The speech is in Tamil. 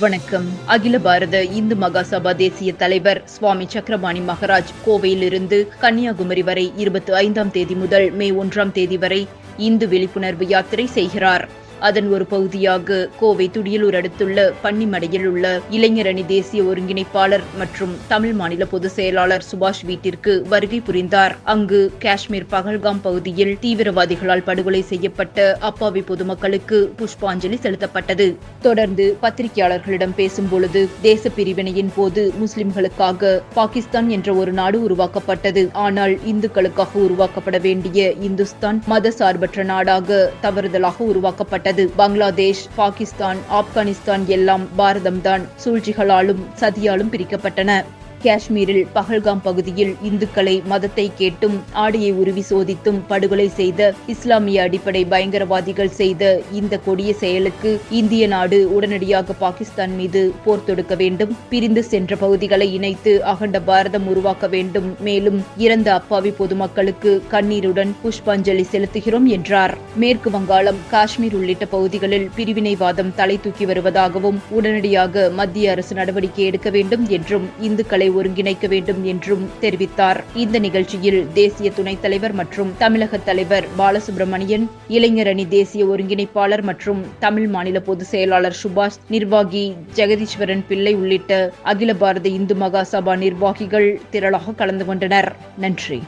வணக்கம். அகில பாரத இந்து மகாசபா தேசிய தலைவர் சுவாமி சக்கரபாணி மகராஜ் கோவையிலிருந்து கன்னியாகுமரி வரை 25ஆம் தேதி முதல் மே 1ஆம் தேதி வரை இந்து விழிப்புணர்வு யாத்திரை செய்கிறார். அதன் ஒரு பகுதியாக கோவை துடியலூர் அடுத்துள்ள பன்னிமடையில் உள்ள இளைஞரணி தேசிய ஒருங்கிணைப்பாளர் மற்றும் தமிழ் மாநில பொதுச் செயலாளர் சுபாஷ் வீட்டிற்கு வருகை புரிந்தார். அங்கு காஷ்மீர் பகல்காம் பகுதியில் தீவிரவாதிகளால் படுகொலை செய்யப்பட்ட அப்பாவி பொதுமக்களுக்கு புஷ்பாஞ்சலி செலுத்தப்பட்டது. தொடர்ந்து பத்திரிகையாளர்களிடம் பேசும்பொழுது, தேச பிரிவினையின் போது முஸ்லிம்களுக்காக பாகிஸ்தான் என்ற ஒரு நாடு உருவாக்கப்பட்டது. ஆனால் இந்துக்களுக்காக உருவாக்கப்பட வேண்டிய இந்துஸ்தான் மத சார்பற்ற நாடாக தவறுதலாக உருவாக்கப்பட்டது. பங்களாதேஷ், பாகிஸ்தான், ஆப்கானிஸ்தான் எல்லாம் பாரதம்தான் சூழ்ச்சிகளாலும் சதியாலும் பிரிக்கப்பட்டன. காஷ்மீரில் பகல்காம் பகுதியில் இந்துக்களை மதத்தை கேட்டும் ஆடையை உருவி சோதித்தும் படுகொலை செய்த இஸ்லாமிய அடிப்படை பயங்கரவாதிகள் செய்த இந்த கொடிய செயலுக்கு இந்திய நாடு உடனடியாக பாகிஸ்தான் மீது போர் தொடுக்க வேண்டும். பிரிந்து சென்ற பகுதிகளை இணைத்து அகண்ட பாரதம் உருவாக்க வேண்டும். மேலும் இறந்த அப்பாவி பொதுமக்களுக்கு கண்ணீருடன் புஷ்பாஞ்சலி செலுத்துகிறோம் என்றார். மேற்கு வங்காளம், காஷ்மீர் உள்ளிட்ட பகுதிகளில் பிரிவினைவாதம் தலை தூக்கி வருவதாகவும் உடனடியாக மத்திய அரசு நடவடிக்கை எடுக்க வேண்டும் என்றும் இந்துக்களை ஒருங்கிணைக்க வேண்டும் என்றும் தெரிவித்தார். இந்த நிகழ்ச்சியில் தேசிய துணைத் தலைவர் மற்றும் தமிழக தலைவர் பாலசுப்ரமணியன், இளைஞரணி தேசிய ஒருங்கிணைப்பாளர் மற்றும் தமிழ் மாநில பொதுச் செயலாளர் சுபாஷ், நிர்வாகி ஜெகதீஸ்வரன் பிள்ளை உள்ளிட்ட அகில பாரத இந்து மகாசபா நிர்வாகிகள் திரளாக கலந்து கொண்டனர். நன்றி.